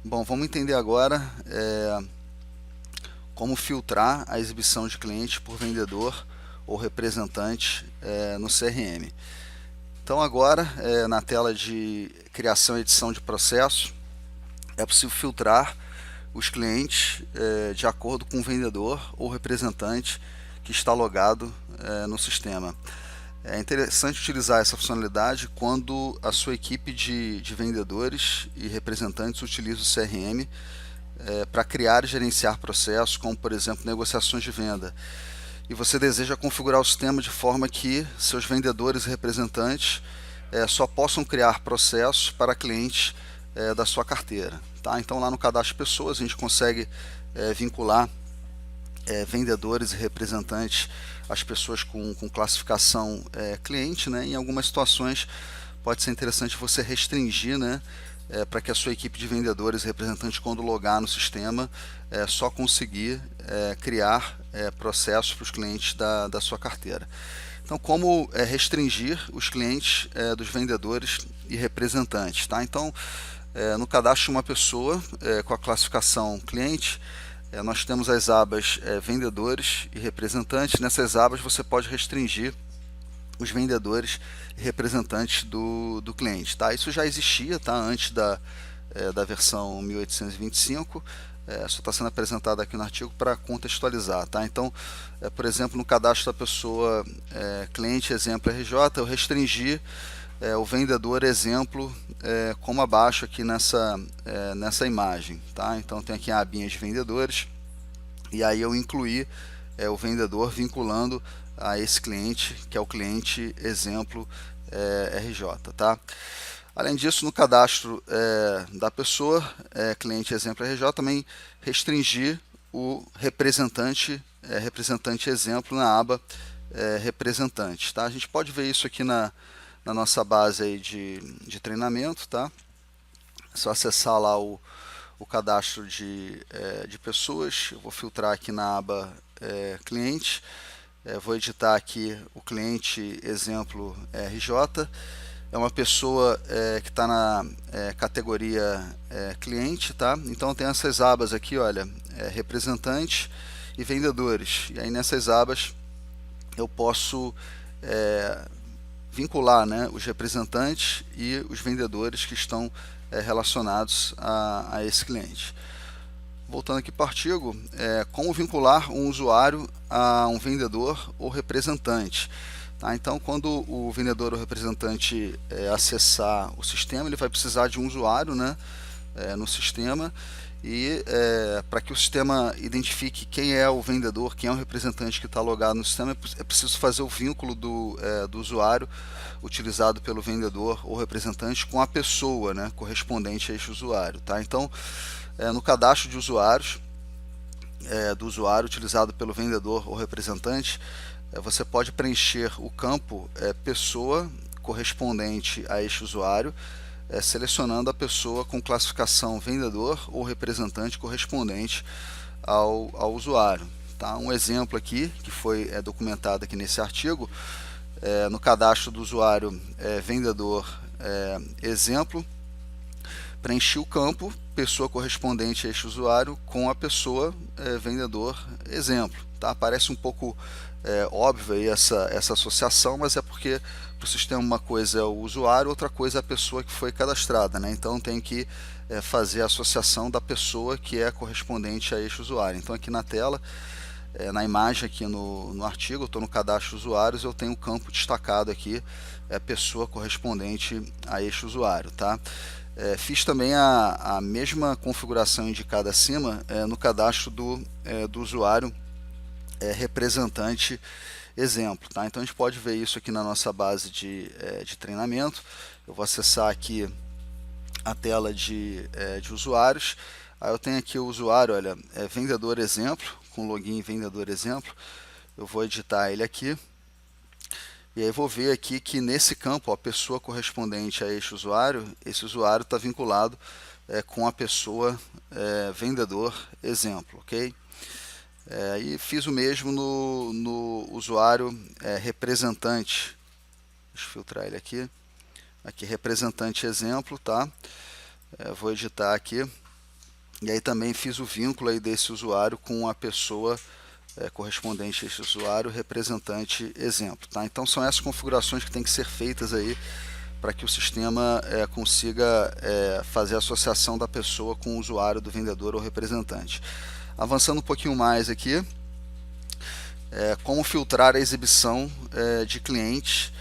Bom, vamos entender agora como filtrar a exibição de cliente por vendedor ou representante no CRM. Então agora, na tela de criação e edição de processo, é possível filtrar os clientes de acordo com o vendedor ou representante que está logado no sistema. É interessante utilizar essa funcionalidade quando a sua equipe de vendedores e representantes utiliza o CRM para criar e gerenciar processos, como por exemplo negociações de venda. E você deseja configurar o sistema de forma que seus vendedores e representantes só possam criar processos para clientes da sua carteira. Tá? Então lá no cadastro de pessoas a gente consegue vincular vendedores e representantes às pessoas com classificação cliente, né? Em algumas situações pode ser interessante você restringir, né? Para que a sua equipe de vendedores e representantes, quando logar no sistema, só conseguir criar processos para os clientes da sua carteira. Então, como restringir os clientes dos vendedores e representantes? Tá? Então, no cadastro de uma pessoa com a classificação cliente, nós temos as abas vendedores e representantes. Nessas abas você pode restringir os vendedores e representantes do cliente. Tá? Isso já existia, tá? Antes da versão 1825, só está sendo apresentado aqui no artigo para contextualizar. Tá? Então, por exemplo, no cadastro da pessoa cliente exemplo RJ, eu restringi o vendedor exemplo como abaixo aqui nessa imagem. Tá? Então tem aqui a abinha de vendedores e aí eu incluí o vendedor vinculando a esse cliente, que é o cliente exemplo RJ. Tá? Além disso, no cadastro da pessoa, cliente exemplo RJ, também restringir o representante exemplo na aba representante. Tá? A gente pode ver isso aqui na nossa base aí de treinamento. Tá? É só acessar lá o cadastro de pessoas. Eu vou filtrar aqui na aba cliente. Vou editar aqui o cliente exemplo RJ. É uma pessoa que está na categoria cliente, tá? Então tem essas abas aqui, olha, representantes e vendedores. E aí nessas abas eu posso vincular, né, os representantes e os vendedores que estão relacionados a esse cliente. Voltando aqui para o artigo, como vincular um usuário a um vendedor ou representante. Tá? Então, quando o vendedor ou representante acessar o sistema, ele vai precisar de um usuário, né, no sistema, e para que o sistema identifique quem é o vendedor, quem é o representante que está logado no sistema, é preciso fazer o vínculo do usuário utilizado pelo vendedor ou representante com a pessoa, né, correspondente a este usuário. Tá? Então, no cadastro de usuários, do usuário utilizado pelo vendedor ou representante, você pode preencher o campo pessoa correspondente a este usuário, selecionando a pessoa com classificação vendedor ou representante correspondente ao usuário. Tá? Um exemplo aqui, que foi documentado aqui nesse artigo, no cadastro do usuário vendedor exemplo, preenchi o campo pessoa correspondente a este usuário com a pessoa vendedor exemplo. Tá? Parece um pouco óbvio aí essa associação, mas é porque para o sistema uma coisa é o usuário, outra coisa é a pessoa que foi cadastrada. Né? Então tem que fazer a associação da pessoa que é correspondente a este usuário. Então aqui na tela, na imagem aqui no artigo, eu estou no cadastro de usuários, eu tenho o campo destacado aqui, pessoa correspondente a este usuário. Tá? Fiz também a mesma configuração indicada acima no cadastro do usuário representante exemplo. Tá? Então a gente pode ver isso aqui na nossa base de treinamento. Eu vou acessar aqui a tela de usuários. Aí eu tenho aqui o usuário, olha, vendedor exemplo, com login vendedor exemplo. Eu vou editar ele aqui. E aí vou ver aqui que nesse campo, a pessoa correspondente a este usuário, esse usuário está vinculado com a pessoa vendedor exemplo, ok? E fiz o mesmo no usuário representante. Deixa eu filtrar ele aqui. Aqui representante exemplo, tá? Vou editar aqui. E aí também fiz o vínculo aí desse usuário com a pessoa correspondente a esse usuário, representante exemplo. Tá? Então são essas configurações que têm que ser feitas aí para que o sistema consiga fazer a associação da pessoa com o usuário do vendedor ou representante. Avançando um pouquinho mais aqui, como filtrar a exibição de clientes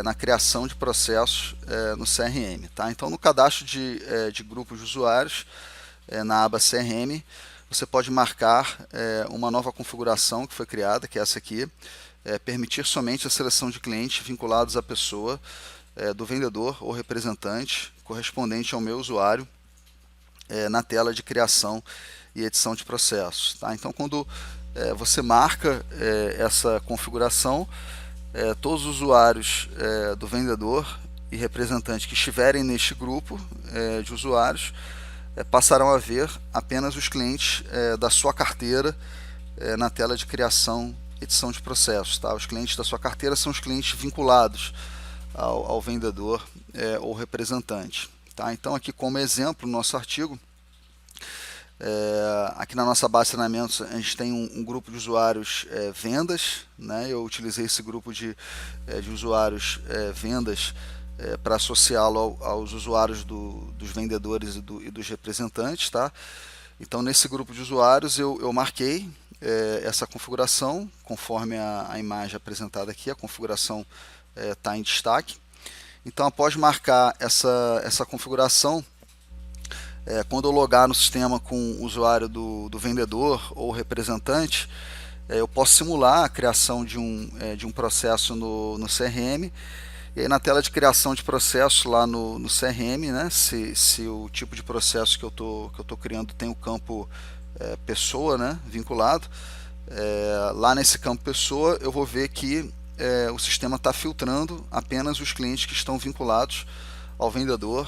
na criação de processos no CRM. Tá? Então, no cadastro de grupos de usuários, na aba CRM, você pode marcar uma nova configuração que foi criada, que é essa aqui, permitir somente a seleção de clientes vinculados à pessoa do vendedor ou representante correspondente ao meu usuário na tela de criação e edição de processos. Tá? Então, quando você marca essa configuração, todos os usuários do vendedor e representante que estiverem neste grupo de usuários passarão a ver apenas os clientes da sua carteira na tela de criação e edição de processos. Tá? Os clientes da sua carteira são os clientes vinculados ao vendedor ou representante. Tá? Então, aqui como exemplo, no nosso artigo, aqui na nossa base de treinamentos, a gente tem um grupo de usuários vendas, né? Eu utilizei esse grupo de usuários vendas para associá-lo aos usuários dos vendedores e dos representantes. Tá? Então, nesse grupo de usuários, eu marquei essa configuração, conforme a imagem apresentada aqui, a configuração está em destaque. Então, após marcar essa configuração, quando eu logar no sistema com o usuário do vendedor ou representante, eu posso simular a criação de um processo no CRM. E aí, na tela de criação de processo lá no CRM, né, se o tipo de processo que eu tô criando tem o campo pessoa, né, vinculado, lá nesse campo pessoa eu vou ver que o sistema está filtrando apenas os clientes que estão vinculados ao vendedor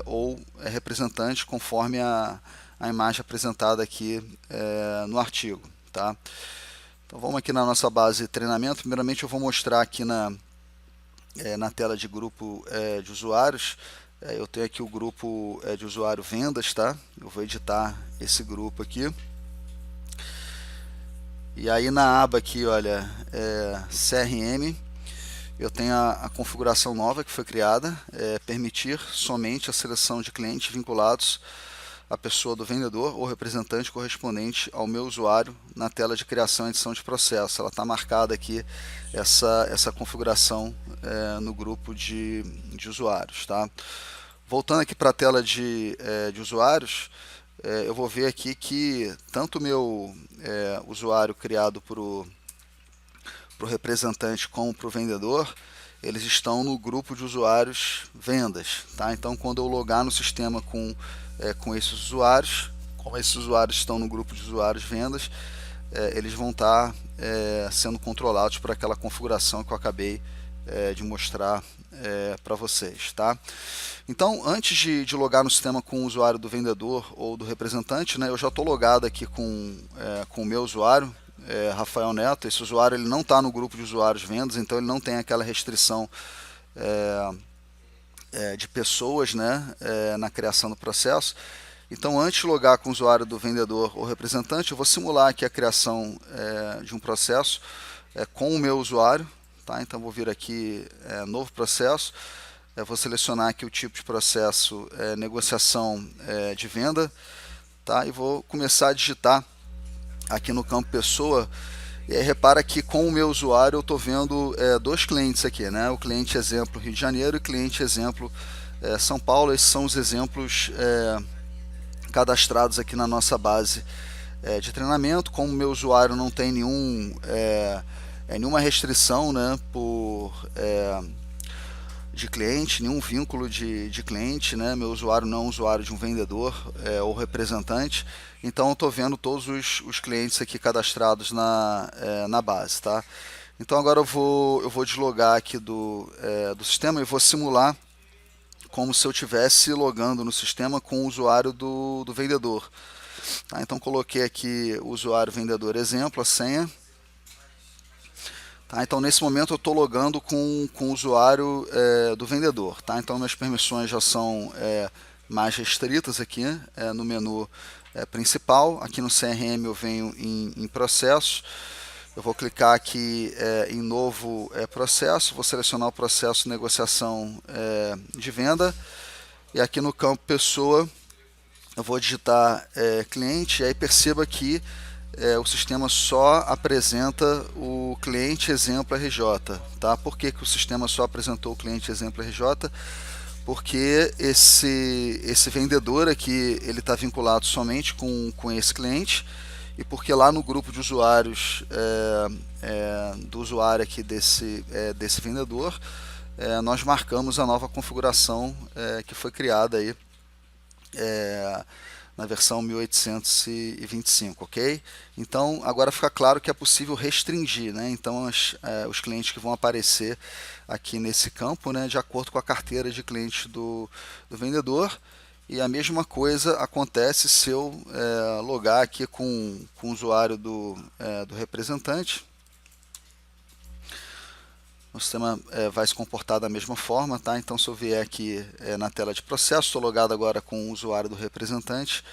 ou representante, conforme a imagem apresentada aqui no artigo. Tá? Então vamos aqui na nossa base de treinamento. Primeiramente eu vou mostrar aqui na tela de grupo de usuários. Eu tenho aqui o grupo de usuário vendas. Tá? Eu vou editar esse grupo aqui. E aí na aba aqui, olha, CRM, eu tenho a configuração nova que foi criada, permitir somente a seleção de clientes vinculados à pessoa do vendedor ou representante correspondente ao meu usuário na tela de criação e edição de processo. Ela está marcada aqui, essa configuração no grupo de usuários. Tá? Voltando aqui para a tela de usuários, eu vou ver aqui que tanto o meu usuário criado para o representante como para o vendedor, eles estão no grupo de usuários vendas. Tá? Então, quando eu logar no sistema com esses usuários, como esses usuários estão no grupo de usuários vendas, eles vão estar sendo controlados por aquela configuração que eu acabei de mostrar para vocês. Tá? Então, antes de logar no sistema com o usuário do vendedor ou do representante, né, eu já estou logado aqui com o meu usuário, Rafael Neto. Esse usuário ele não está no grupo de usuários vendas, então ele não tem aquela restrição de pessoas, né, na criação do processo. Então, antes de logar com o usuário do vendedor ou representante, eu vou simular aqui a criação de um processo com o meu usuário. Tá? Então, vou vir aqui, novo processo. Vou selecionar aqui o tipo de processo, negociação de venda. Tá? E vou começar a digitar aqui no campo pessoa. E aí, repara que com o meu usuário eu estou vendo dois clientes aqui, né? O cliente exemplo Rio de Janeiro e o cliente exemplo São Paulo. Esses são os exemplos cadastrados aqui na nossa base de treinamento. Como o meu usuário não tem nenhuma restrição, né, de cliente, nenhum vínculo de cliente, né? Meu usuário não é um usuário de um vendedor ou representante, então eu estou vendo todos os clientes aqui cadastrados na base. Tá? Então agora eu vou deslogar aqui do sistema e vou simular como se eu estivesse logando no sistema com o usuário do vendedor. Tá? Então coloquei aqui o usuário vendedor exemplo, a senha. Tá? Então nesse momento eu estou logando com o usuário do vendedor. Tá? Então minhas permissões já são mais restritas aqui no menu principal. Aqui no CRM eu venho em processo. Eu vou clicar aqui em novo processo, vou selecionar o processo de negociação de venda, e aqui no campo pessoa eu vou digitar cliente, e aí perceba que o sistema só apresenta o cliente exemplo RJ. Tá? Por que o sistema só apresentou o cliente exemplo RJ? Porque esse vendedor aqui ele está vinculado somente com esse cliente, e porque lá no grupo de usuários do usuário aqui desse vendedor, nós marcamos a nova configuração que foi criada aí na versão 1825, ok? Então agora fica claro que é possível restringir, né? Então os clientes que vão aparecer aqui nesse campo, né, de acordo com a carteira de clientes do vendedor. E a mesma coisa acontece se eu logar aqui com o usuário do representante. O sistema vai se comportar da mesma forma, tá? Então, se eu vier aqui na tela de processo, estou logado agora com o usuário do representante,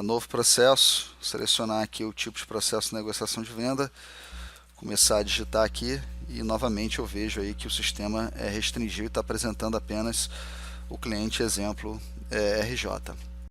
novo processo, selecionar aqui o tipo de processo de negociação de venda, começar a digitar aqui, e novamente eu vejo aí que o sistema restringiu e está apresentando apenas o cliente exemplo RJ.